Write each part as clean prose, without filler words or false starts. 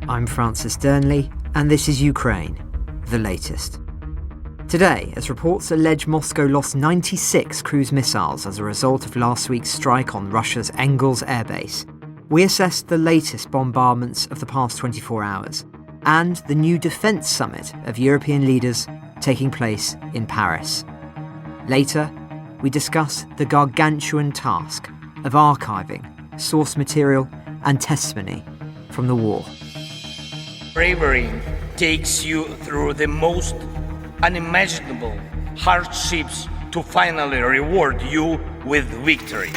I'm Francis Dearnley, and this is Ukraine, the latest. Today, as reports allege Moscow lost 96 cruise missiles as a result of last week's strike on Russia's Engels airbase, we assessed the latest bombardments of the past 24 hours and the new defence summit of European leaders taking place in Paris. Later, we discuss the gargantuan task of archiving source material and testimony from the war. Bravery takes you through the most unimaginable hardships to finally reward you with victory.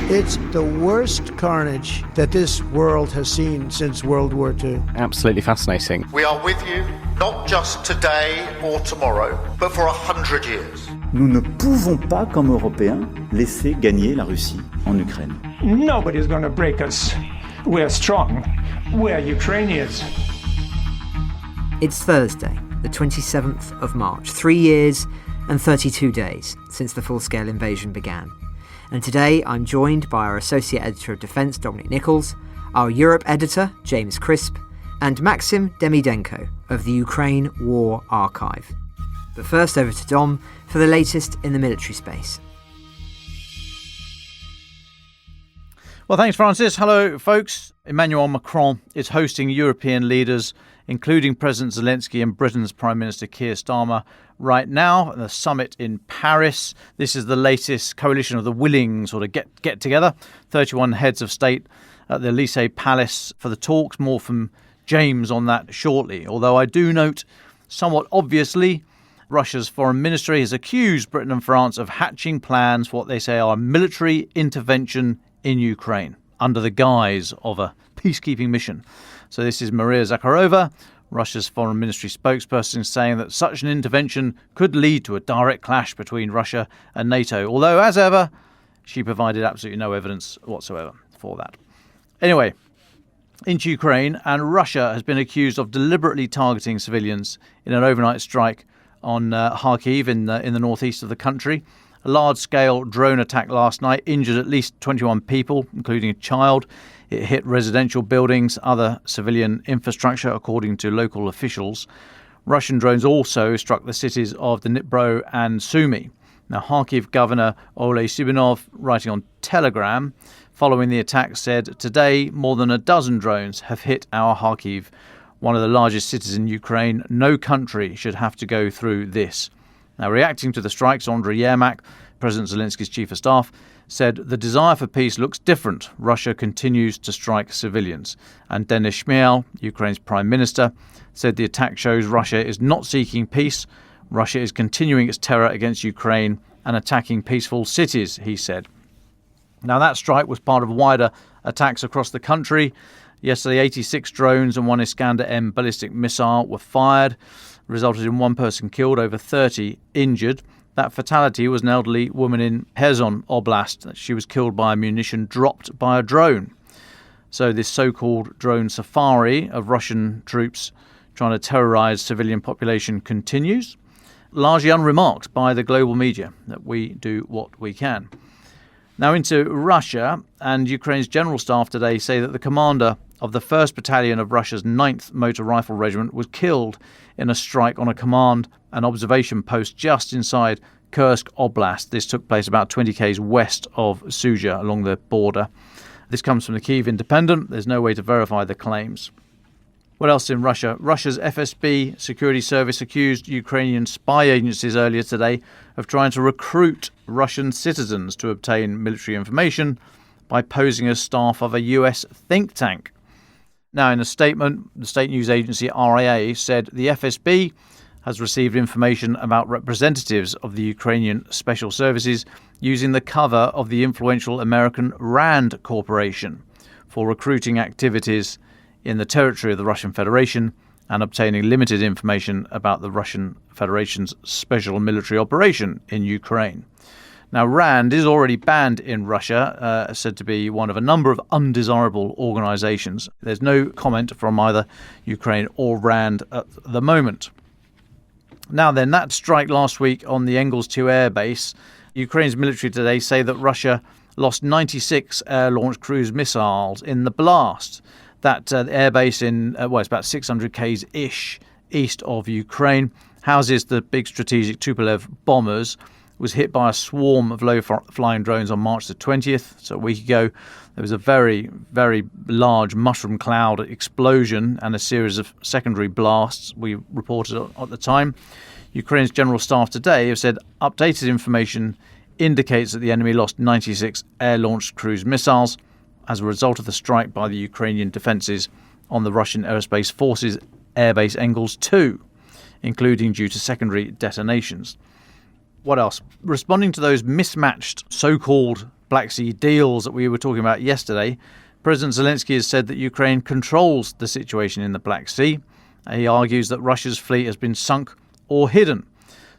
It's the worst carnage that this world has seen since World War II. Absolutely fascinating. We are with you, not just today or tomorrow, but for 100 years. Nous ne pouvons pas, comme Européens, laisser gagner la Russie en Ukraine. Nobody's going to break us. We're strong. We're Ukrainians. It's Thursday, the 27th of March, 3 years and 32 days since the full-scale invasion began. And today I'm joined by our Associate Editor of Defence, Dominic Nicholls, our Europe Editor, James Crisp, and Maksym Demydenko of the Ukraine War Archive. But first over to Dom for the latest in the military space. Well, thanks, Francis. Hello, folks. Emmanuel Macron is hosting European leaders, including President Zelensky and Britain's Prime Minister Keir Starmer, right now at the summit in Paris. This is the latest coalition of the willing sort of get together. 31 heads of state at the Élysée Palace for the talks. More from James on that shortly. Although I do note, somewhat obviously, Russia's foreign ministry has accused Britain and France of hatching plans for what they say are military intervention in Ukraine under the guise of a peacekeeping mission. So this is Maria Zakharova, Russia's foreign ministry spokesperson, saying that such an intervention could lead to a direct clash between Russia and NATO, although, as ever, she provided absolutely no evidence whatsoever for that. Anyway, into Ukraine, and Russia has been accused of deliberately targeting civilians in an overnight strike on Kharkiv in the northeast of the country. A large-scale drone attack last night injured at least 21 people, including a child. It hit residential buildings, other civilian infrastructure, according to local officials. Russian drones also struck the cities of Dnipro and Sumy. Now, Kharkiv Governor Oleh Sybenov, writing on Telegraph, following the attack, said, "Today, more than a dozen drones have hit our Kharkiv, one of the largest cities in Ukraine. No country should have to go through this." Now, reacting to the strikes, Andriy Yermak, President Zelensky's chief of staff, said the desire for peace looks different. Russia continues to strike civilians. And Denis Shmyhal, Ukraine's prime minister, said the attack shows Russia is not seeking peace. Russia is continuing its terror against Ukraine and attacking peaceful cities, he said. Now, that strike was part of wider attacks across the country. Yesterday, 86 drones and one Iskander-M ballistic missile were fired, resulted in one person killed, over 30 injured. That fatality was an elderly woman in Kherson Oblast. She was killed by ammunition dropped by a drone. So this so-called drone safari of Russian troops trying to terrorize civilian population continues, largely unremarked by the global media, that we do what we can. Now into Russia, and Ukraine's general staff today say that the commander of the 1st Battalion of Russia's 9th Motor Rifle Regiment was killed in a strike on a command and observation post just inside Kursk Oblast. This took place about 20 km west of Sudzha along the border. This comes from the Kyiv Independent. There's no way to verify the claims. What else in Russia? Russia's FSB security service accused Ukrainian spy agencies earlier today of trying to recruit Russian citizens to obtain military information by posing as staff of a US think tank. Now, in a statement, the state news agency RIA said the FSB has received information about representatives of the Ukrainian special services using the cover of the influential American RAND Corporation for recruiting activities in the territory of the Russian Federation and obtaining limited information about the Russian Federation's special military operation in Ukraine. Now, RAND is already banned in Russia, said to be one of a number of undesirable organizations. There's no comment from either Ukraine or RAND at the moment. Now then, that strike last week on the Engels 2 air base, Ukraine's military today say that Russia lost 96 air-launched cruise missiles in the blast. That airbase in, it's about 600 k's ish east of Ukraine, houses the big strategic Tupolev bombers, was hit by a swarm of low-flying drones on March the 20th, so a week ago. There was a very, very large mushroom cloud explosion and a series of secondary blasts, we reported at the time. Ukraine's general staff today have said updated information indicates that the enemy lost 96 air-launched cruise missiles as a result of the strike by the Ukrainian defences on the Russian Aerospace Forces airbase Engels 2, including due to secondary detonations. What else? Responding to those mismatched so-called Black Sea deals that we were talking about yesterday, President Zelensky has said that Ukraine controls the situation in the Black Sea. He argues that Russia's fleet has been sunk or hidden.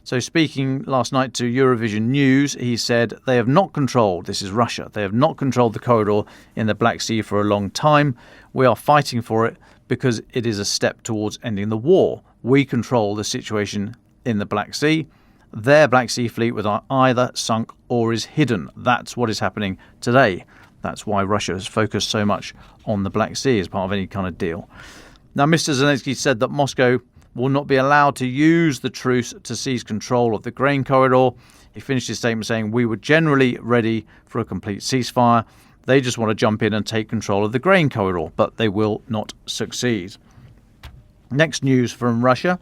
So speaking last night to Eurovision News, he said they have not controlled, this is Russia, they have not controlled the corridor in the Black Sea for a long time. We are fighting for it because it is a step towards ending the war. We control the situation in the Black Sea. Their Black Sea fleet was either sunk or is hidden. That's what is happening today. That's why Russia has focused so much on the Black Sea as part of any kind of deal. Now, Mr. Zelensky said that Moscow will not be allowed to use the truce to seize control of the grain corridor. He finished his statement saying, "We were generally ready for a complete ceasefire. They just want to jump in and take control of the grain corridor, but they will not succeed." Next news from Russia.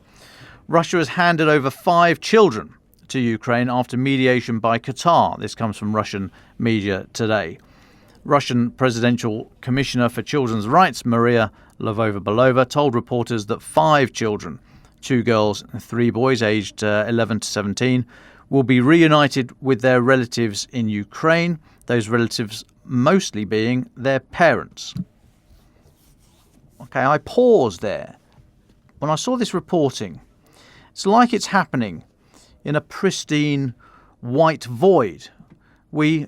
Russia has handed over 5 children to Ukraine after mediation by Qatar. This comes from Russian media today. Russian Presidential Commissioner for Children's Rights, Maria Lvova-Belova, told reporters that 5 children, 2 girls and 3 boys aged 11 to 17, will be reunited with their relatives in Ukraine, those relatives mostly being their parents. Okay, I paused there. When I saw this reporting, it's like it's happening in a pristine white void. We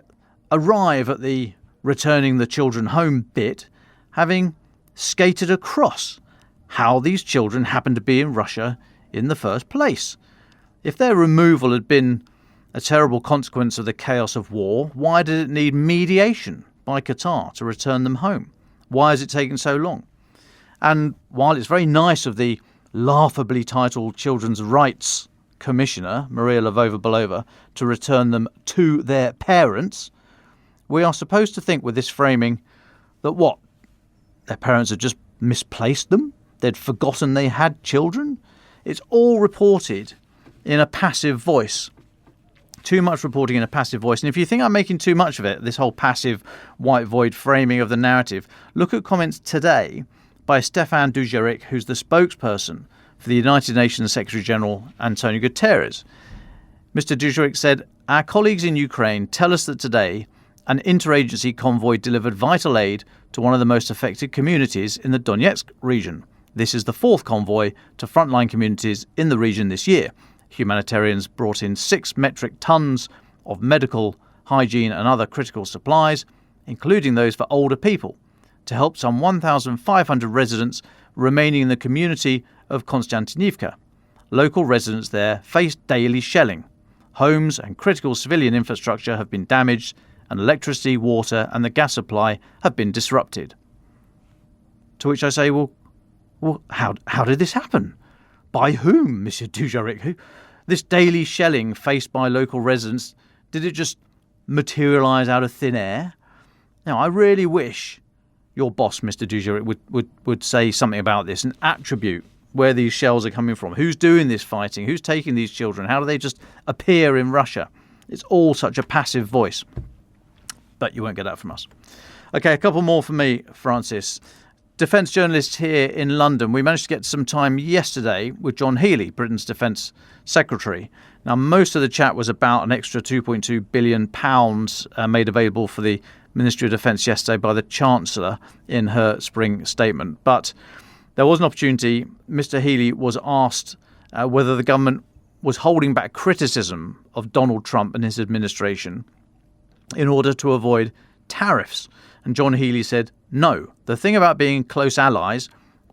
arrive at the returning the children home bit, having skated across how these children happened to be in Russia in the first place. If their removal had been a terrible consequence of the chaos of war, why did it need mediation by Qatar to return them home? Why has it taken so long? And while it's very nice of the laughably titled Children's Rights Commissioner, Maria Lvova-Belova, to return them to their parents, we are supposed to think with this framing that what? Their parents had just misplaced them? They'd forgotten they had children? It's all reported in a passive voice. Too much reporting in a passive voice. And if you think I'm making too much of it, this whole passive white void framing of the narrative, look at comments today by Stefan Dujarric, who's the spokesperson for the United Nations Secretary General Antonio Guterres. Mr. Dujarric said, "Our colleagues in Ukraine tell us that today an interagency convoy delivered vital aid to one of the most affected communities in the Donetsk region. This is the 4th convoy to frontline communities in the region this year. Humanitarians brought in 6 metric tons of medical, hygiene and other critical supplies, including those for older people, to help some 1,500 residents remaining in the community of Konstantinivka. Local residents there face daily shelling. Homes and critical civilian infrastructure have been damaged, and electricity, water and the gas supply have been disrupted." To which I say, well, how did this happen? By whom, Mr. Dujarric? This daily shelling faced by local residents, did it just materialise out of thin air? Now, I really wish your boss, Mr. Dujarric, would say something about this and attribute where these shells are coming from. Who's doing this fighting? Who's taking these children? How do they just appear in Russia? It's all such a passive voice. But you won't get that from us. Okay, a couple more for me, Francis. Defence journalists here in London. We managed to get some time yesterday with John Healey, Britain's Defence Secretary. Now, most of the chat was about an extra £2.2 billion made available for the Ministry of Defence yesterday by the Chancellor in her spring statement. But there was an opportunity. Mr. Healey was asked whether the government was holding back criticism of Donald Trump and his administration in order to avoid tariffs. And John Healey said, no. The thing about being close allies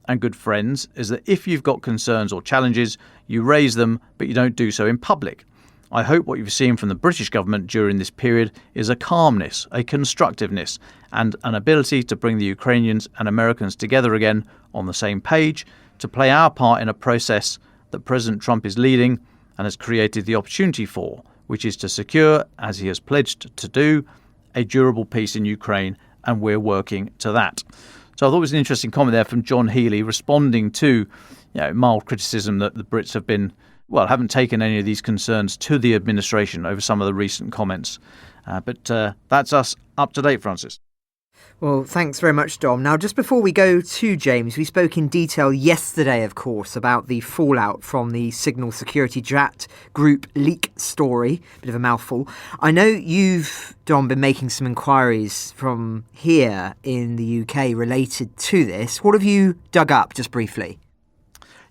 and good friends is that if you've got concerns or challenges, you raise them, but you don't do so in public. I hope what you've seen from the British government during this period is a calmness, a constructiveness, and an ability to bring the Ukrainians and Americans together again on the same page to play our part in a process that President Trump is leading and has created the opportunity for, which is to secure, as he has pledged to do, a durable peace in Ukraine, and we're working to that. So I thought it was an interesting comment there from John Healey responding to mild criticism that the Brits haven't taken any of these concerns to the administration over some of the recent comments. But that's us up to date, Francis. Well, thanks very much, Dom. Now, just before we go to James, we spoke in detail yesterday, of course, about the fallout from the Signal Security Chat group leak story. Bit of a mouthful. I know you've, Dom, been making some inquiries from here in the UK related to this. What have you dug up, just briefly?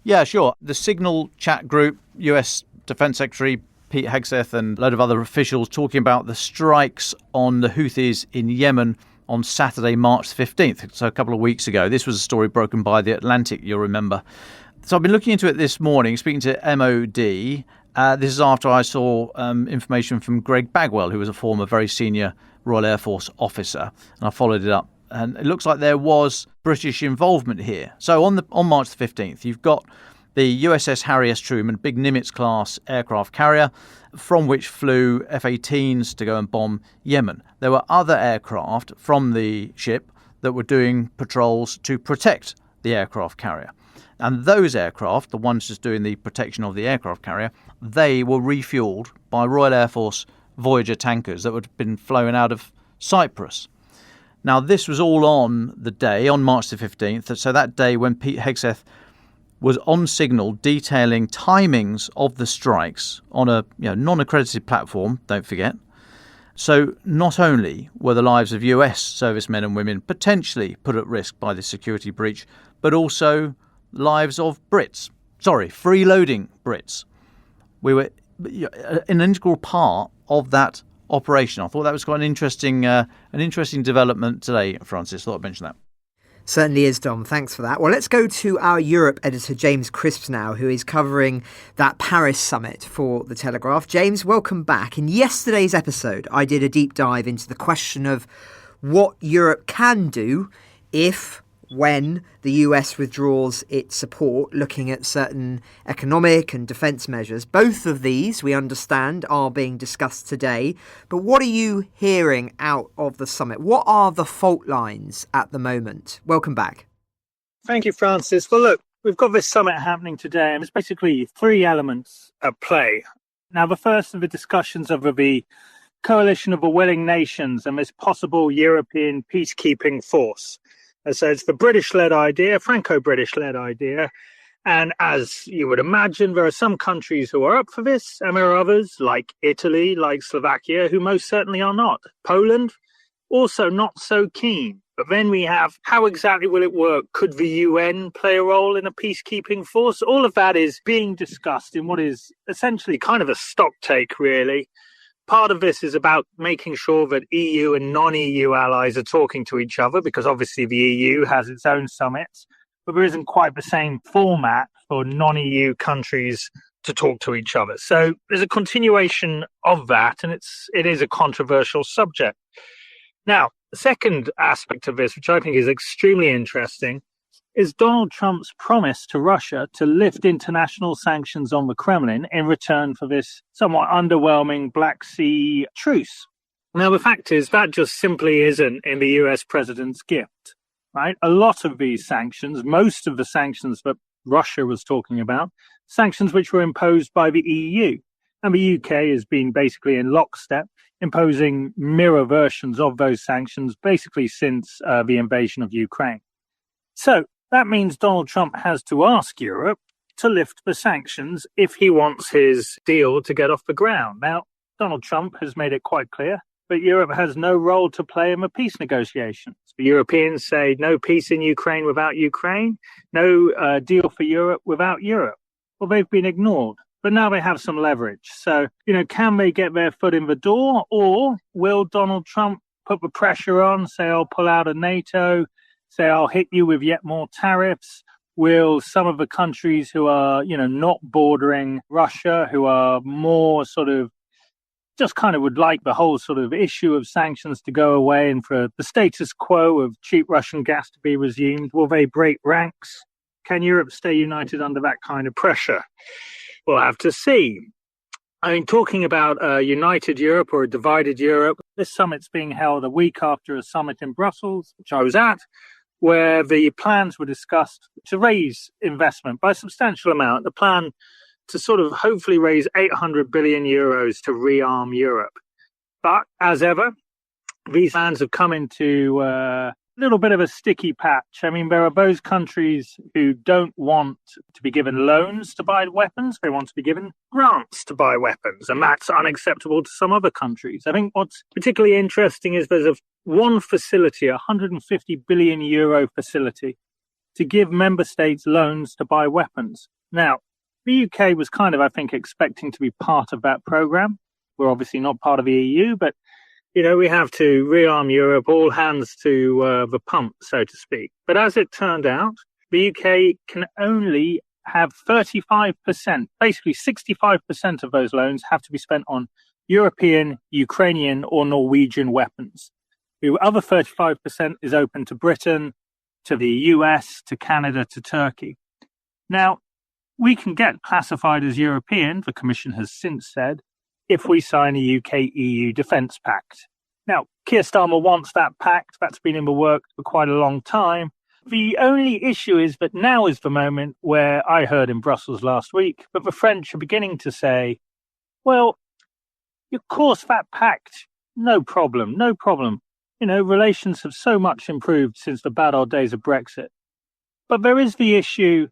Yeah, sure. The Signal Chat group, US Defence Secretary Pete Hegseth and a load of other officials talking about the strikes on the Houthis in Yemen on Saturday, March 15th, so a couple of weeks ago. This was a story broken by The Atlantic, you'll remember. So I've been looking into it this morning, speaking to MOD. This is after I saw information from Greg Bagwell, who was a former very senior Royal Air Force officer, and I followed it up. And it looks like there was British involvement here. So on March the 15th, you've got the USS Harry S. Truman, big Nimitz-class aircraft carrier, from which flew F-18s to go and bomb Yemen. There were other aircraft from the ship that were doing patrols to protect the aircraft carrier. And those aircraft, the ones just doing the protection of the aircraft carrier, they were refueled by Royal Air Force Voyager tankers that had been flown out of Cyprus. Now, this was all on the day, on March the 15th, so that day when Pete Hegseth was on Signal detailing timings of the strikes on a non-accredited platform, don't forget. So not only were the lives of US servicemen and women potentially put at risk by this security breach, but also lives of freeloading Brits. We were an integral part of that operation. I thought that was quite an interesting development today, Francis. Thought I'd mention that. Certainly is, Dom. Thanks for that. Well, let's go to our Europe editor, James Crisp, now, who is covering that Paris summit for The Telegraph. James, welcome back. In yesterday's episode, I did a deep dive into the question of what Europe can do when the US withdraws its support, looking at certain economic and defence measures. Both of these, we understand, are being discussed today. But what are you hearing out of the summit? What are the fault lines at the moment? Welcome back. Thank you, Francis. Well, look, we've got this summit happening today, and there's basically three elements at play. Now, the first of the discussions over the coalition of the willing nations and this possible European peacekeeping force. So it's the British-led idea, Franco-British-led idea. And as you would imagine, there are some countries who are up for this, and there are others, like Italy, like Slovakia, who most certainly are not. Poland, also not so keen. But then we have, how exactly will it work? Could the UN play a role in a peacekeeping force? All of that is being discussed in what is essentially kind of a stock take, really. Part of this is about making sure that EU and non-EU allies are talking to each other, because obviously the EU has its own summits, but there isn't quite the same format for non-EU countries to talk to each other. So there's a continuation of that, and it is a controversial subject. Now, the second aspect of this, which I think is extremely interesting, is Donald Trump's promise to Russia to lift international sanctions on the Kremlin in return for this somewhat underwhelming Black Sea truce. Now, the fact is that just simply isn't in the US president's gift, right? A lot of these sanctions, most of the sanctions that Russia was talking about, sanctions which were imposed by the EU. And the UK has been basically in lockstep, imposing mirror versions of those sanctions basically since the invasion of Ukraine. So that means Donald Trump has to ask Europe to lift the sanctions if he wants his deal to get off the ground. Now, Donald Trump has made it quite clear that Europe has no role to play in the peace negotiations. The Europeans say no peace in Ukraine without Ukraine, no deal for Europe without Europe. Well, they've been ignored, but now they have some leverage. So, can they get their foot in the door, or will Donald Trump put the pressure on, say, I'll pull out of NATO, say, I'll hit you with yet more tariffs, will some of the countries who are, not bordering Russia, who are more sort of just kind of would like the whole sort of issue of sanctions to go away and for the status quo of cheap Russian gas to be resumed, will they break ranks? Can Europe stay united under that kind of pressure? We'll have to see. I mean, talking about a united Europe or a divided Europe, this summit's being held a week after a summit in Brussels, which I was at, where the plans were discussed to raise investment by a substantial amount. The plan to sort of hopefully raise 800 billion euros to rearm Europe. But as ever, these plans have come into a little bit of a sticky patch. I mean, there are those countries who don't want to be given loans to buy weapons. They want to be given grants to buy weapons, and that's unacceptable to some other countries. I think what's particularly interesting is there's one facility, a 150 billion euro facility, to give member states loans to buy weapons. Now, the UK was kind of, I think, expecting to be part of that program. We're obviously not part of the EU, but, we have to rearm Europe, all hands to the pump, so to speak. But as it turned out, the UK can only have 35%, basically 65% of those loans have to be spent on European, Ukrainian or Norwegian weapons. The other 35% is open to Britain, to the US, to Canada, to Turkey. Now, we can get classified as European, the Commission has since said, if we sign a UK-EU defence pact. Now, Keir Starmer wants that pact. That's been in the works for quite a long time. The only issue is that now is the moment where I heard in Brussels last week that the French are beginning to say, well, of course, that pact, no problem. Relations have so much improved since the bad old days of Brexit. But there is the issue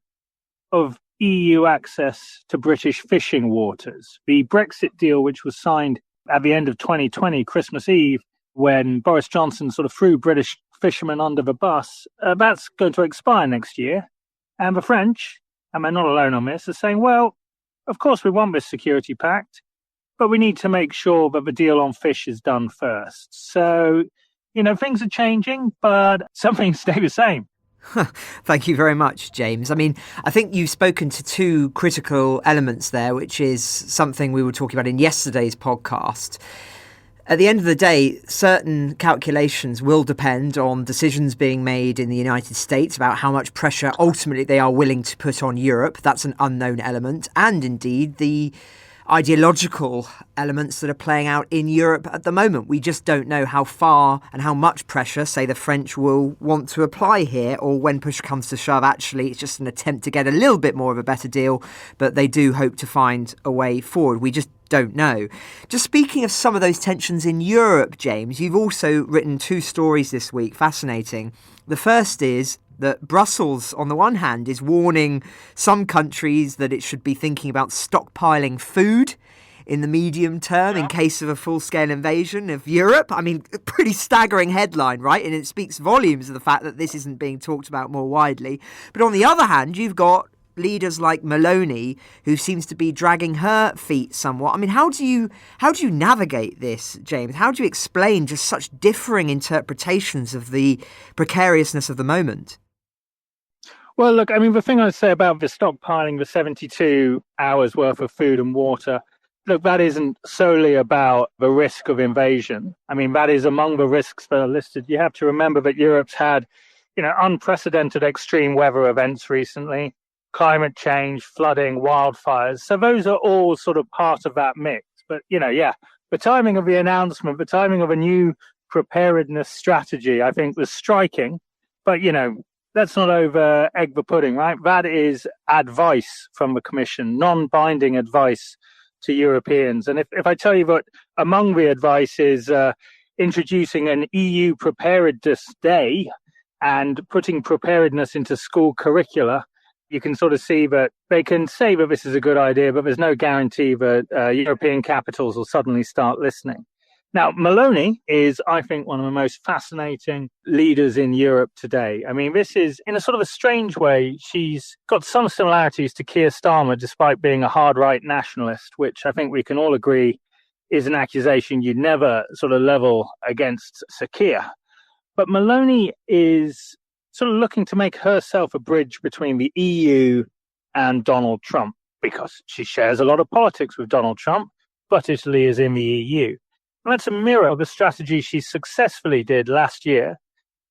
of EU access to British fishing waters. The Brexit deal, which was signed at the end of 2020, Christmas Eve, when Boris Johnson sort of threw British fishermen under the bus, that's going to expire next year. And the French, and they're not alone on this, are saying, well, of course we want this security pact, but we need to make sure that the deal on fish is done first. So, things are changing, but some things stay the same. Thank you very much, James. I mean, I think you've spoken to two critical elements there, which is something we were talking about in yesterday's podcast. At the end of the day, certain calculations will depend on decisions being made in the United States about how much pressure ultimately they are willing to put on Europe. That's an unknown element. And indeed, the ideological elements that are playing out in Europe at the moment. We just don't know how far and how much pressure, say, the French will want to apply here, or when push comes to shove, actually, it's just an attempt to get a little bit more of a better deal, but they do hope to find a way forward. We just don't know. Just speaking of some of those tensions in Europe, James, you've also written two stories this week, fascinating. The first is that Brussels, on the one hand, is warning some countries that it should be thinking about stockpiling food in the medium term in case of a full-scale invasion of Europe. I mean, a pretty staggering headline, right? And it speaks volumes of the fact that this isn't being talked about more widely. But on the other hand, you've got leaders like Meloni, who seems to be dragging her feet somewhat. I mean, how do you navigate this, James? How do you explain just such differing interpretations of the precariousness of the moment? Well, look, I mean, the thing I'd say about the stockpiling, the 72 hours worth of food and water, look, that isn't solely about the risk of invasion. I mean, that is among the risks that are listed. You have to remember that Europe's had, unprecedented extreme weather events recently, climate change, flooding, wildfires. So those are all sort of part of that mix. But, the timing of the announcement, the timing of a new preparedness strategy, I think was striking. But, let's not over egg the pudding, right? That is advice from the Commission, non-binding advice to Europeans. And if I tell you that among the advice is introducing an EU preparedness day and putting preparedness into school curricula, you can sort of see that they can say that this is a good idea, but there's no guarantee that European capitals will suddenly start listening. Now, Meloni is, I think, one of the most fascinating leaders in Europe today. I mean, this is, in a sort of a strange way, she's got some similarities to Keir Starmer, despite being a hard-right nationalist, which I think we can all agree is an accusation you'd never sort of level against Sir Keir. But Meloni is sort of looking to make herself a bridge between the EU and Donald Trump, because she shares a lot of politics with Donald Trump, but Italy is in the EU. And that's a mirror of the strategy she successfully did last year,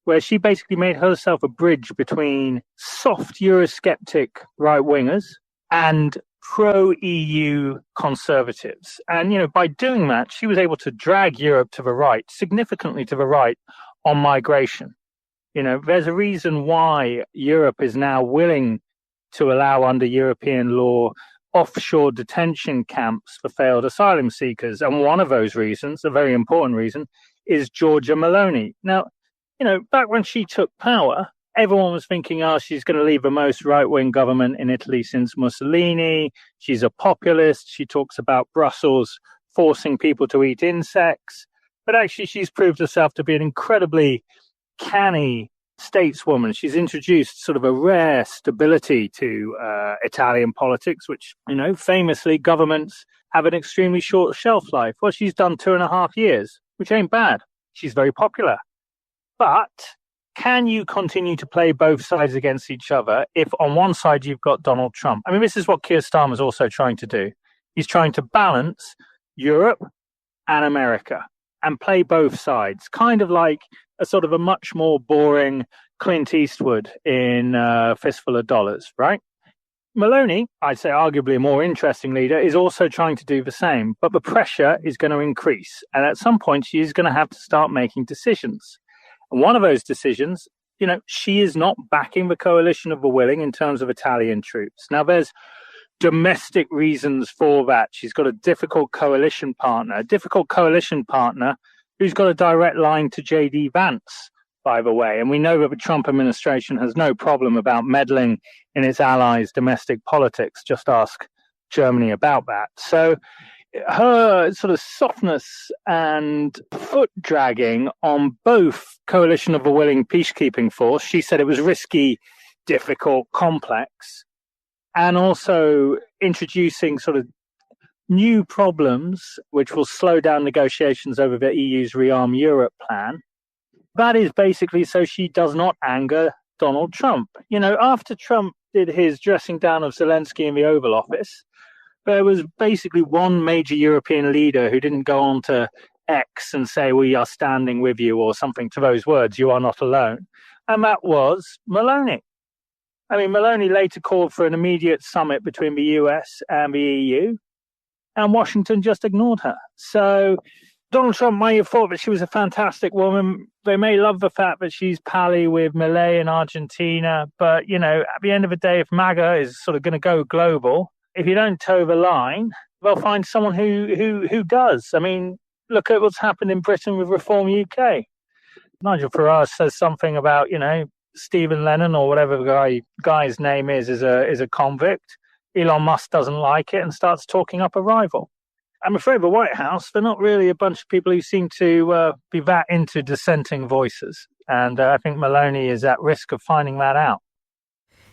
where she basically made herself a bridge between soft Eurosceptic right-wingers and pro-EU conservatives. And, by doing that, she was able to drag Europe to the right, significantly to the right, on migration. There's a reason why Europe is now willing to allow, under European law, offshore detention camps for failed asylum seekers. And one of those reasons, a very important reason, is Giorgia Meloni. Now, back when she took power, everyone was thinking, she's going to leave the most right-wing government in Italy since Mussolini. She's a populist. She talks about Brussels forcing people to eat insects. But actually, she's proved herself to be an incredibly canny stateswoman. She's introduced sort of a rare stability to Italian politics, which, famously governments have an extremely short shelf life. Well, she's done 2.5 years, which ain't bad. She's very popular. But can you continue to play both sides against each other if on one side you've got Donald Trump? I mean, this is what Keir Starmer's also trying to do. He's trying to balance Europe and America and play both sides, kind of like a sort of a much more boring Clint Eastwood in Fistful of Dollars, right? Meloni, I'd say arguably a more interesting leader, is also trying to do the same, but the pressure is going to increase. And at some point, she is going to have to start making decisions. And one of those decisions, she is not backing the coalition of the willing in terms of Italian troops. Now, there's domestic reasons for that. She's got a difficult coalition partner who's got a direct line to J.D. Vance, by the way. And we know that the Trump administration has no problem about meddling in its allies' domestic politics. Just ask Germany about that. So her sort of softness and foot dragging on both coalition of the willing peacekeeping force, she said it was risky, difficult, complex, and also introducing sort of new problems which will slow down negotiations over the EU's Rearm Europe plan. That is basically so she does not anger Donald Trump. After Trump did his dressing down of Zelensky in the Oval Office, there was basically one major European leader who didn't go on to X and say, we are standing with you, or something to those words, you are not alone. And that was Meloni. I mean, Meloni later called for an immediate summit between the US and the EU, and Washington just ignored her. So Donald Trump may have thought that she was a fantastic woman. They may love the fact that she's pally with Milei in Argentina. But, at the end of the day, if MAGA is sort of going to go global, if you don't toe the line, they'll find someone who does. I mean, look at what's happened in Britain with Reform UK. Nigel Farage says something about, Stephen Lennon or whatever the guy's name is a convict. Elon Musk doesn't like it and starts talking up a rival. I'm afraid the White House, they're not really a bunch of people who seem to be that into dissenting voices. And I think Meloni is at risk of finding that out.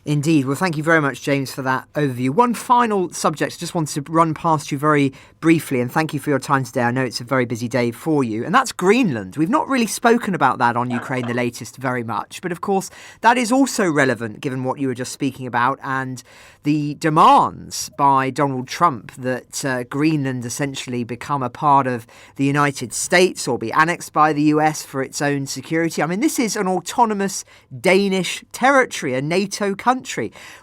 Indeed. Well, thank you very much, James, for that overview. One final subject I just wanted to run past you very briefly, and thank you for your time today. I know it's a very busy day for you, and that's Greenland. We've not really spoken about that on Ukraine the Latest very much, but of course that is also relevant given what you were just speaking about and the demands by Donald Trump that Greenland essentially become a part of the United States or be annexed by the US for its own security. I mean, this is an autonomous Danish territory, a NATO country.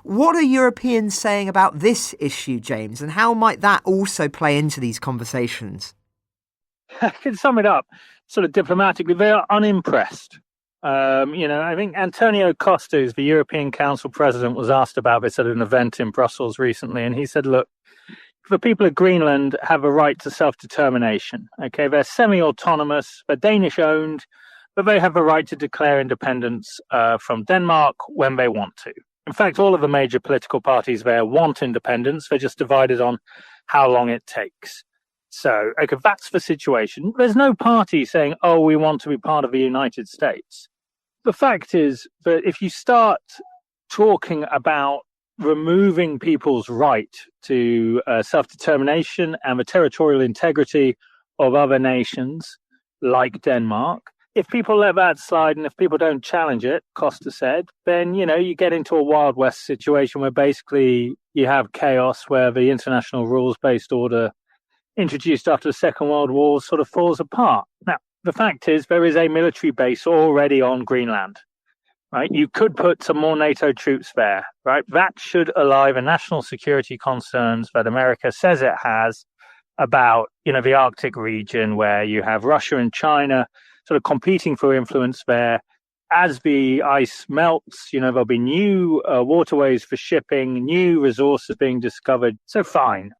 What are Europeans saying about this issue, James, and how might that also play into these conversations? I can sum it up sort of diplomatically. They are unimpressed. I think Antonio Costa, who's the European Council president, was asked about this at an event in Brussels recently, and he said, look, the people of Greenland have a right to self-determination. Okay, they're semi-autonomous, they're Danish-owned, but they have a right to declare independence from Denmark when they want to. In fact, all of the major political parties there want independence. They're just divided on how long it takes. So, okay, that's the situation. There's no party saying, oh, we want to be part of the United States. The fact is that if you start talking about removing people's right to self-determination and the territorial integrity of other nations like Denmark, if people let that slide and if people don't challenge it, Costa said, then, you get into a Wild West situation where basically you have chaos, where the international rules-based order introduced after the Second World War sort of falls apart. Now, the fact is there is a military base already on Greenland, right? You could put some more NATO troops there, right? That should allay the national security concerns that America says it has about, the Arctic region, where you have Russia and China sort of competing for influence there. As the ice melts, there'll be new waterways for shipping, new resources being discovered. So fine.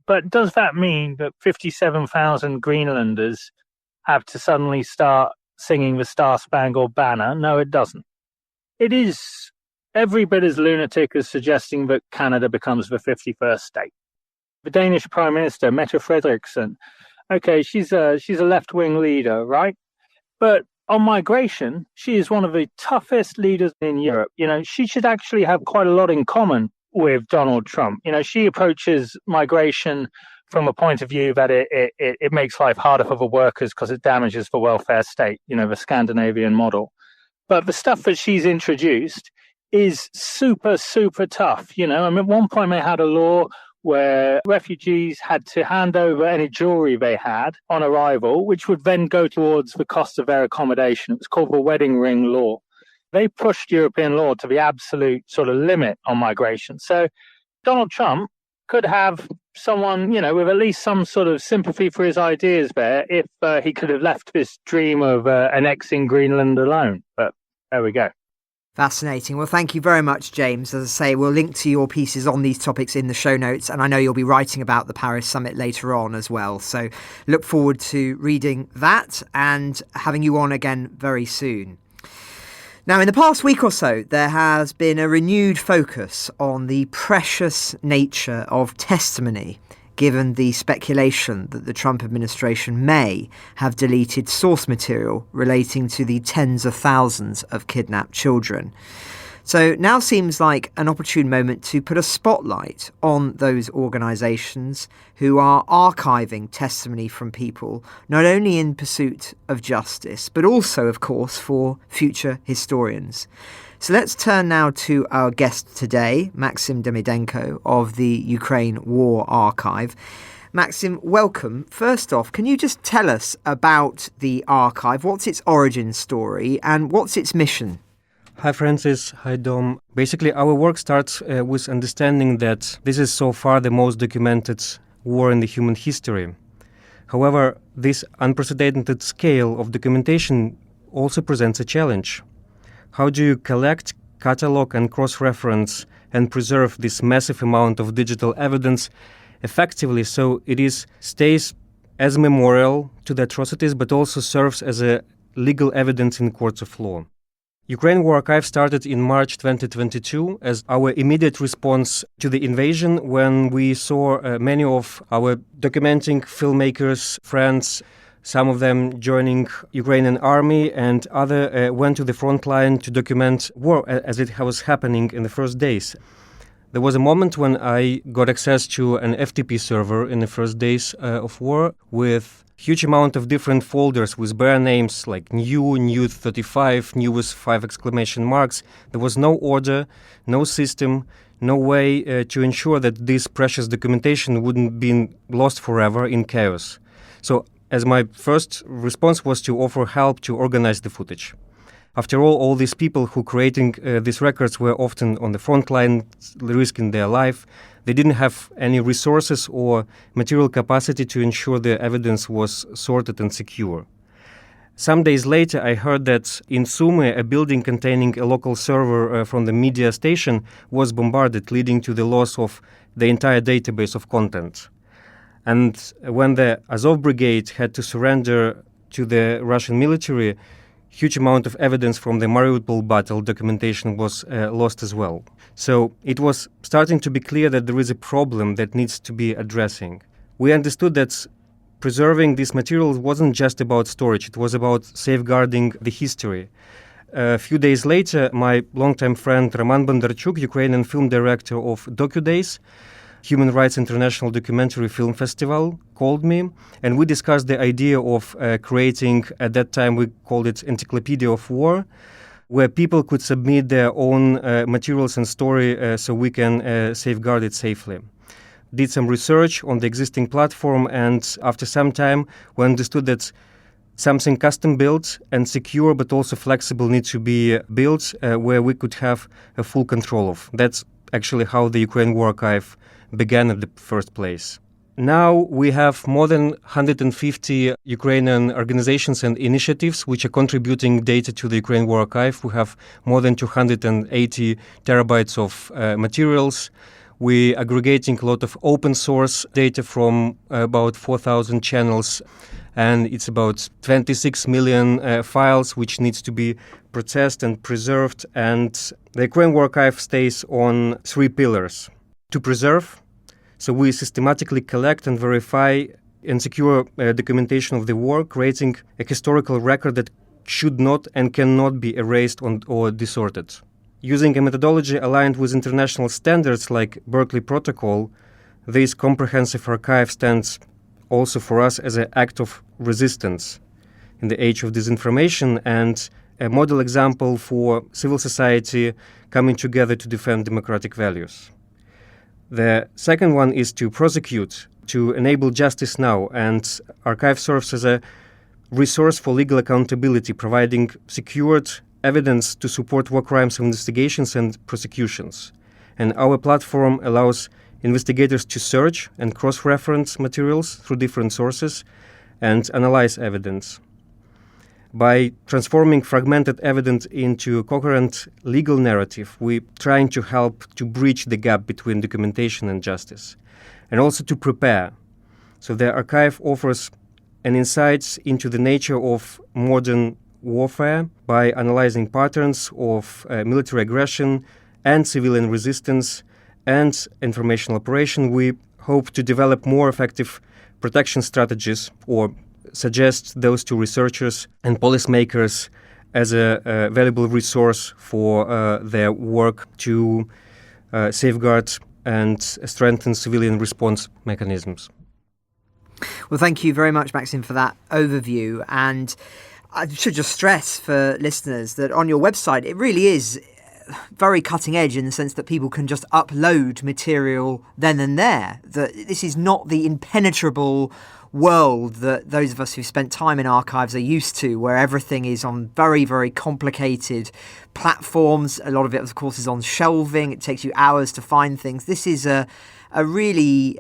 But does that mean that 57,000 Greenlanders have to suddenly start singing the Star-Spangled Banner? No, it doesn't. It is every bit as lunatic as suggesting that Canada becomes the 51st state. The Danish Prime Minister, Mette Frederiksen, okay, she's a left-wing leader, right? But on migration, she is one of the toughest leaders in Europe. She should actually have quite a lot in common with Donald Trump. She approaches migration from a point of view that it makes life harder for the workers because it damages the welfare state, the Scandinavian model. But the stuff that she's introduced is super, super tough. At one point they had a law where refugees had to hand over any jewelry they had on arrival, which would then go towards the cost of their accommodation. It was called the wedding ring law. They pushed European law to the absolute sort of limit on migration. So Donald Trump could have someone, with at least some sort of sympathy for his ideas there if he could have left this dream of annexing Greenland alone. But there we go. Fascinating. Well, thank you very much, James. As I say, we'll link to your pieces on these topics in the show notes, and I know you'll be writing about the Paris summit later on as well. So look forward to reading that and having you on again very soon. Now, in the past week or so, there has been a renewed focus on the precious nature of testimony, given the speculation that the Trump administration may have deleted source material relating to the tens of thousands of kidnapped children. So now seems like an opportune moment to put a spotlight on those organisations who are archiving testimony from people, not only in pursuit of justice, but also, of course, for future historians. So let's turn now to our guest today, Maksym Demydenko of the Ukraine War Archive. Maksym, welcome. First off, can you just tell us about the archive? What's its origin story and what's its mission? Hi Francis, hi Dom. Basically our work starts with understanding that this is so far the most documented war in the human history. However, this unprecedented scale of documentation also presents a challenge. How do you collect, catalog and cross-reference and preserve this massive amount of digital evidence effectively so it stays as a memorial to the atrocities but also serves as a legal evidence in courts of law? Ukraine War Archive started in March 2022 as our immediate response to the invasion when we saw many of our documenting filmmakers, friends, some of them joining Ukrainian army and others went to the front line to document war as it was happening in the first days. There was a moment when I got access to an FTP server in the first days of war with huge amount of different folders with bare names like new 35, new with 5 exclamation marks. There was no order, no system, no way to ensure that this precious documentation wouldn't be lost forever in chaos. So as my first response was to offer help to organize the footage. After all these people who creating these records were often on the front line, risking their life. They didn't have any resources or material capacity to ensure the evidence was sorted and secure. Some days later, I heard that in Sumy, a building containing a local server from the media station was bombarded, leading to the loss of the entire database of content. And when the Azov Brigade had to surrender to the Russian military, huge amount of evidence from the Mariupol battle documentation was lost as well. So it was starting to be clear that there is a problem that needs to be addressing. We understood that preserving this material wasn't just about storage, it was about safeguarding the history. A few days later, my longtime friend Roman Bondarchuk, Ukrainian film director of DocuDays, Human Rights International Documentary Film Festival called me, and we discussed the idea of creating, at that time we called it Encyclopedia of War, where people could submit their own materials and story so we can safeguard it safely. Did some research on the existing platform, and after some time we understood that something custom built and secure but also flexible needs to be built where we could have a full control of. That's actually how the Ukraine War Archive began in the first place. Now we have more than 150 Ukrainian organizations and initiatives which are contributing data to the Ukraine War Archive. We have more than 280 terabytes of materials. We're aggregating a lot of open source data from about 4,000 channels, and it's about 26 million files which needs to be processed and preserved. And the Ukraine War Archive stays on 3 pillars. To preserve, so we systematically collect and verify and secure documentation of the war, creating a historical record that should not and cannot be erased or distorted. Using a methodology aligned with international standards like Berkeley Protocol, this comprehensive archive stands also for us as an act of resistance in the age of disinformation and a model example for civil society coming together to defend democratic values. The second one is to prosecute, to enable justice now, and archive serves as a resource for legal accountability, providing secured evidence to support war crimes investigations and prosecutions. And our platform allows investigators to search and cross-reference materials through different sources and analyze evidence. By transforming fragmented evidence into a coherent legal narrative, we're trying to help to bridge the gap between documentation and justice, and also to prepare. So the archive offers an insights into the nature of modern warfare by analyzing patterns of military aggression and civilian resistance and information operation. We hope to develop more effective protection strategies or suggest those to researchers and policymakers as a valuable resource for their work to safeguard and strengthen civilian response mechanisms. Well, thank you very much, Maksym, for that overview. And I should just stress for listeners that on your website, it really is very cutting edge in the sense that people can just upload material then and there. That this is not the impenetrable world that those of us who've spent time in archives are used to, where everything is on very, very complicated platforms. A lot of it, of course, is on shelving. It takes you hours to find things. This is a really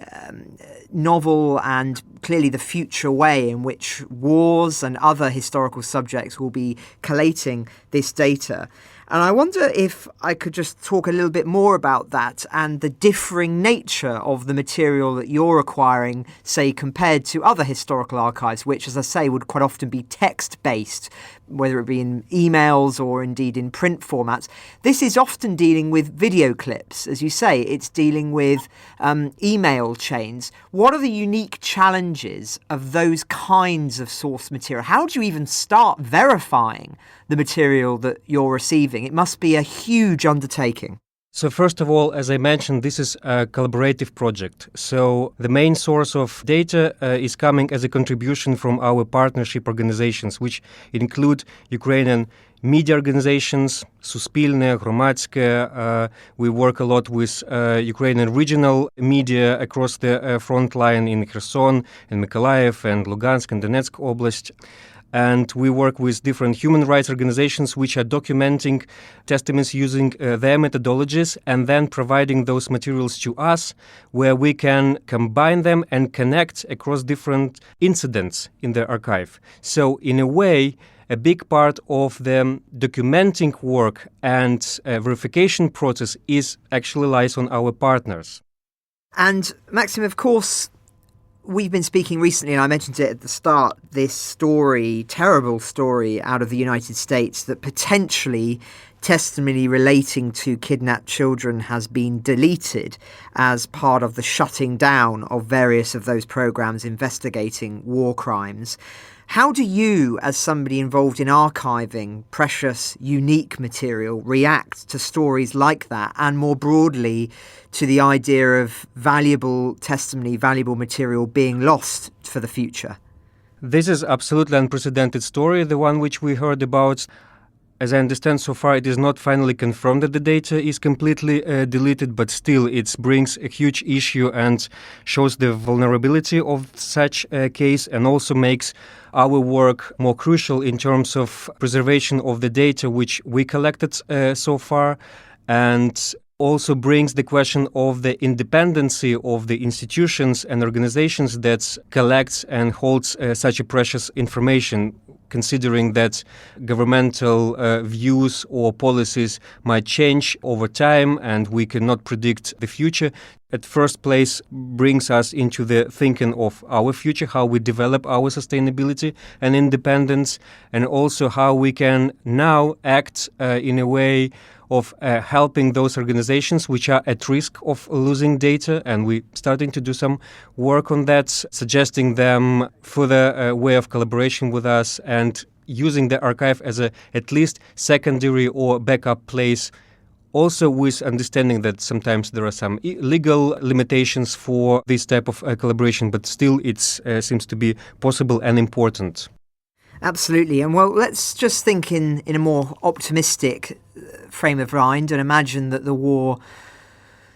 novel and clearly the future way in which wars and other historical subjects will be collating this data. And I wonder if I could just talk a little bit more about that and the differing nature of the material that you're acquiring, say, compared to other historical archives, which, as I say, would quite often be text-based, whether it be in emails or indeed in print formats. This is often dealing with video clips. As you say, it's dealing with email chains. What are the unique challenges of those kinds of source material? How do you even start verifying the material that you're receiving? It must be a huge undertaking. So first of all, as I mentioned, this is a collaborative project. So the main source of data is coming as a contribution from our partnership organizations, which include Ukrainian media organizations, Suspilne, Hromadske. We work a lot with Ukrainian regional media across the front line in Kherson, in Mykolaiv, and Lugansk and Donetsk Oblast. And we work with different human rights organizations which are documenting testimonies using their methodologies and then providing those materials to us where we can combine them and connect across different incidents in the archive. So in a way, a big part of the documenting work and verification process actually lies on our partners. And Maksym, of course, we've been speaking recently, and I mentioned it at the start, this story, terrible story out of the United States that potentially testimony relating to kidnapped children has been deleted as part of the shutting down of various of those programs investigating war crimes. How do you, as somebody involved in archiving precious, unique material, react to stories like that, and more broadly to the idea of valuable testimony, valuable material being lost for the future? This is absolutely unprecedented story, the one which we heard about. As I understand, so far it is not finally confirmed that the data is completely deleted, but still it brings a huge issue and shows the vulnerability of such a case, and also makes our work more crucial in terms of preservation of the data which we collected so far, and also brings the question of the independency of the institutions and organizations that collect and holds such a precious information, considering that governmental views or policies might change over time and we cannot predict the future. At first place brings us into the thinking of our future, how we develop our sustainability and independence, and also how we can now act in a way of helping those organizations which are at risk of losing data. And we're starting to do some work on that, suggesting them further way of collaboration with us and using the archive as a at least secondary or backup place, also with understanding that sometimes there are some legal limitations for this type of collaboration, but still it seems to be possible and important. Absolutely. And well, let's just think in a more optimistic frame of mind and imagine that the war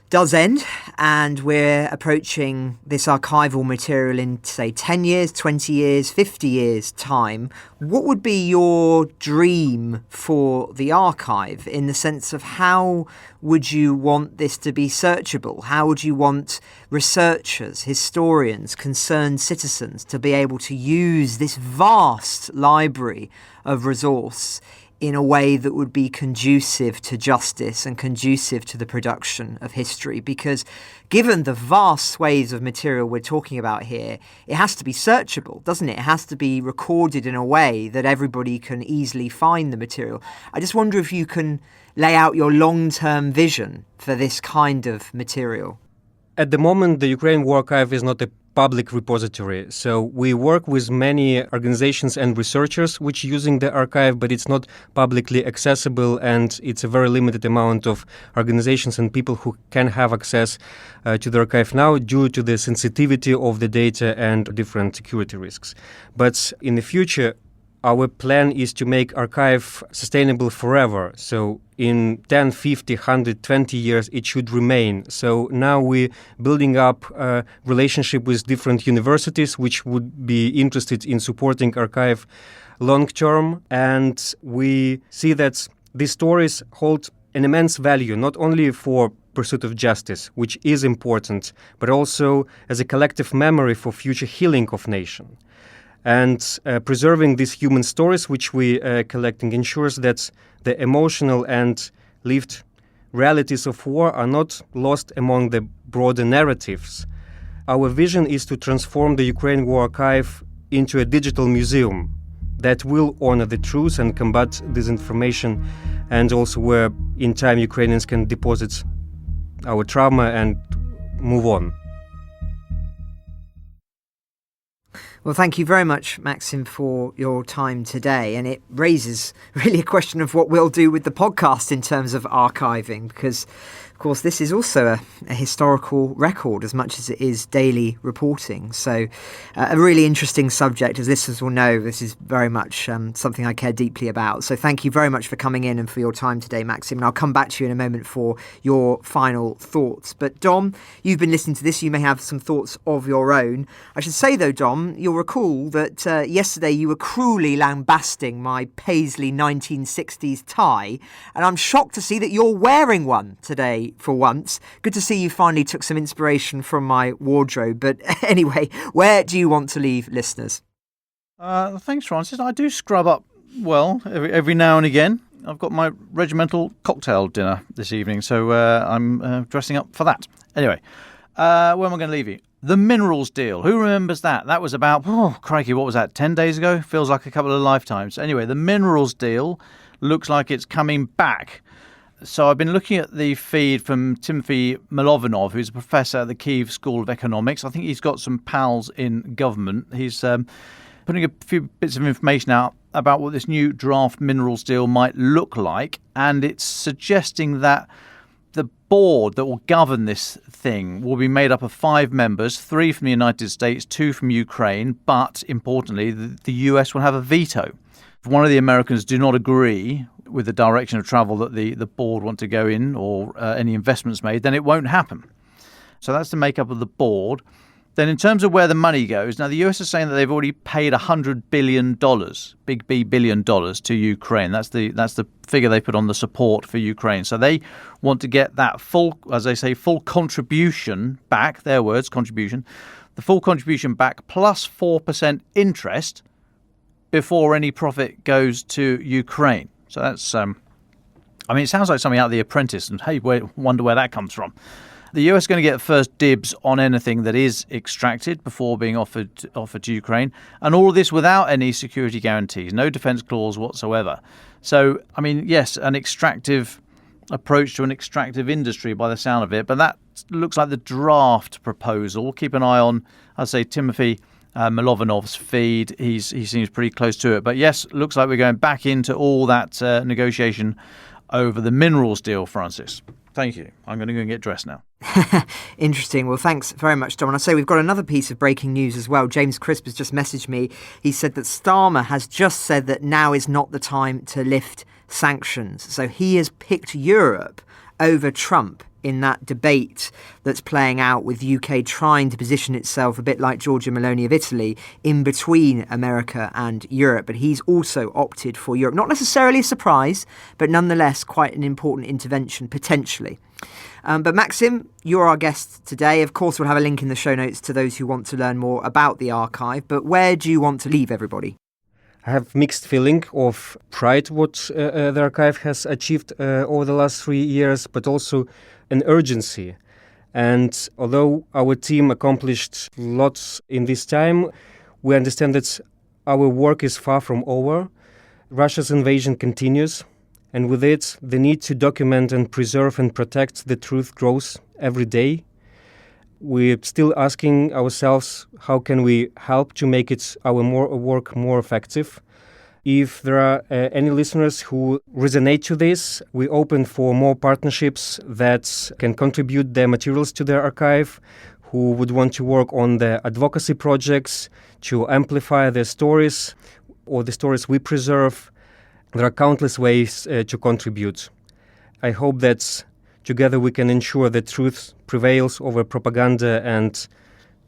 does end and we're approaching this archival material in, say, 10 years, 20 years, 50 years' time. What would be your dream for the archive, in the sense of how would you want this to be searchable? How would you want researchers, historians, concerned citizens to be able to use this vast library of resource in a way that would be conducive to justice and conducive to the production of history? Because given the vast swathes of material we're talking about here, it has to be searchable, doesn't it? It has to be recorded in a way that everybody can easily find the material. I just wonder if you can lay out your long-term vision for this kind of material. At the moment, the Ukraine War Archive is not a public repository. So we work with many organizations and researchers which using the archive, but it's not publicly accessible, and it's a very limited amount of organizations and people who can have access to the archive now due to the sensitivity of the data and different security risks. But in the future, our plan is to make archive sustainable forever. So in 10, 50, 100, 20 years, it should remain. So now we're building up a relationship with different universities which would be interested in supporting archive long term. And we see that these stories hold an immense value, not only for pursuit of justice, which is important, but also as a collective memory for future healing of nation. And preserving these human stories which we are collecting ensures that the emotional and lived realities of war are not lost among the broader narratives. Our vision is to transform the Ukraine War Archive into a digital museum that will honor the truth and combat disinformation, and also where in time Ukrainians can deposit our trauma and move on. Well, thank you very much, Maksym, for your time today. And it raises really a question of what we'll do with the podcast in terms of archiving, because, of course, this is also a historical record as much as it is daily reporting. So a really interesting subject. As listeners will know, this is very much something I care deeply about. So thank you very much for coming in and for your time today, Maksym. And I'll come back to you in a moment for your final thoughts. But Dom, you've been listening to this. You may have some thoughts of your own. I should say, though, Dom, you'll recall that yesterday you were cruelly lambasting my Paisley 1960s tie. And I'm shocked to see that you're wearing one today for once. Good to see you finally took some inspiration from my wardrobe. But anyway, where do you want to leave listeners? Thanks, Francis. I do scrub up well every now and again. I've got my regimental cocktail dinner this evening, so I'm dressing up for that. Anyway, where am I going to leave you? The minerals deal. Who remembers that? That was about, crikey, what was that, 10 days ago? Feels like a couple of lifetimes. Anyway, the minerals deal looks like it's coming back. So I've been looking at the feed from Timothy Milovanov, who's a professor at the Kyiv School of Economics. I think he's got some pals in government. He's putting a few bits of information out about what this new draft minerals deal might look like, and it's suggesting that the board that will govern this thing will be made up of 5 members, 3 from the United States, 2 from Ukraine, but importantly, the US will have a veto. If one of the Americans do not agree with the direction of travel that the board want to go in, or any investments made, then it won't happen. So that's the makeup of the board. Then in terms of where the money goes, now the US is saying that they've already paid $100 billion, big B billion dollars to Ukraine. That's the figure they put on the support for Ukraine. So they want to get that full, as they say, full contribution back, their words, contribution, the full contribution back plus 4% interest before any profit goes to Ukraine. So that's, it sounds like something out of The Apprentice, and hey, wonder where that comes from. The US is going to get first dibs on anything that is extracted before being offered to Ukraine, and all of this without any security guarantees, no defense clause whatsoever. So, yes, an extractive approach to an extractive industry by the sound of it, but that looks like the draft proposal. Keep an eye on, I'd say, Timothy Milovanov's feed. He seems pretty close to it. But yes, looks like we're going back into all that negotiation over the minerals deal, Francis. Thank you. I'm going to go and get dressed now. Interesting. Well, thanks very much, Dom. And I say we've got another piece of breaking news as well. James Crisp has just messaged me. He said that Starmer has just said that now is not the time to lift sanctions. So he has picked Europe over Trump in that debate that's playing out, with UK trying to position itself a bit like Giorgia Meloni of Italy in between America and Europe. But he's also opted for Europe. Not necessarily a surprise, but nonetheless quite an important intervention potentially. But Maksym, you're our guest today. Of course, we'll have a link in the show notes to those who want to learn more about the archive. But where do you want to leave everybody? I have mixed feeling of pride what the archive has achieved over the last 3 years, but also an urgency. And although our team accomplished lots in this time, we understand that our work is far from over. Russia's invasion continues, and with it, the need to document and preserve and protect the truth grows every day. We're still asking ourselves, how can we help to make our work more effective? If there are any listeners who resonate to this, we open for more partnerships that can contribute their materials to their archive, who would want to work on the advocacy projects to amplify their stories or the stories we preserve. There are countless ways to contribute. I hope that together we can ensure that truth prevails over propaganda and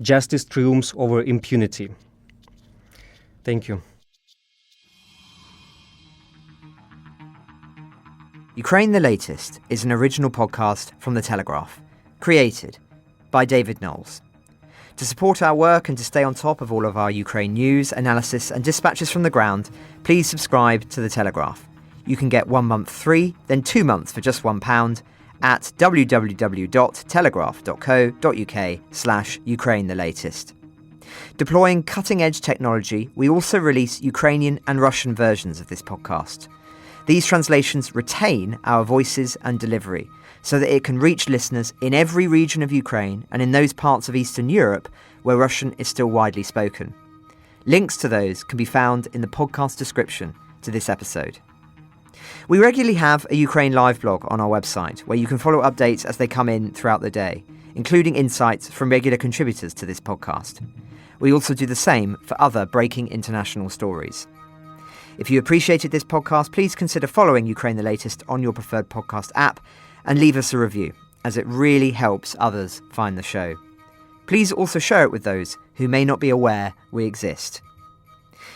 justice triumphs over impunity. Thank you. Ukraine the Latest is an original podcast from The Telegraph, created by David Nicholls. To support our work and to stay on top of all of our Ukraine news, analysis and dispatches from the ground, please subscribe to The Telegraph. You can get 1 month free, then 2 months for just £1 at www.telegraph.co.uk/Ukraine the Latest. Deploying cutting-edge technology, we also release Ukrainian and Russian versions of this podcast. These translations retain our voices and delivery so that it can reach listeners in every region of Ukraine and in those parts of Eastern Europe where Russian is still widely spoken. Links to those can be found in the podcast description to this episode. We regularly have a Ukraine live blog on our website where you can follow updates as they come in throughout the day, including insights from regular contributors to this podcast. We also do the same for other breaking international stories. If you appreciated this podcast, please consider following Ukraine the Latest on your preferred podcast app and leave us a review, as it really helps others find the show. Please also share it with those who may not be aware we exist.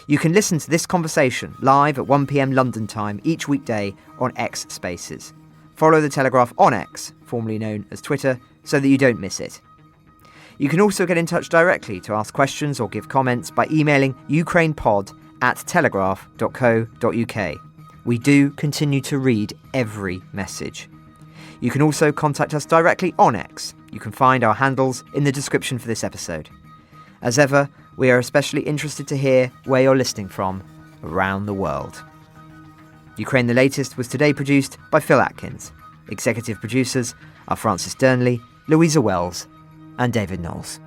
You can listen to this conversation live at 1 p.m. London time each weekday on X Spaces. Follow The Telegraph on X, formerly known as Twitter, so that you don't miss it. You can also get in touch directly to ask questions or give comments by emailing ukrainepod@telegraph.co.uk. We do continue to read every message. You can also contact us directly on X. You can find our handles in the description for this episode. As ever, we are especially interested to hear where you're listening from around the world. Ukraine the Latest was today produced by Phil Atkins. Executive producers are Francis Dearnley, Louisa Wells, and David Nicholls.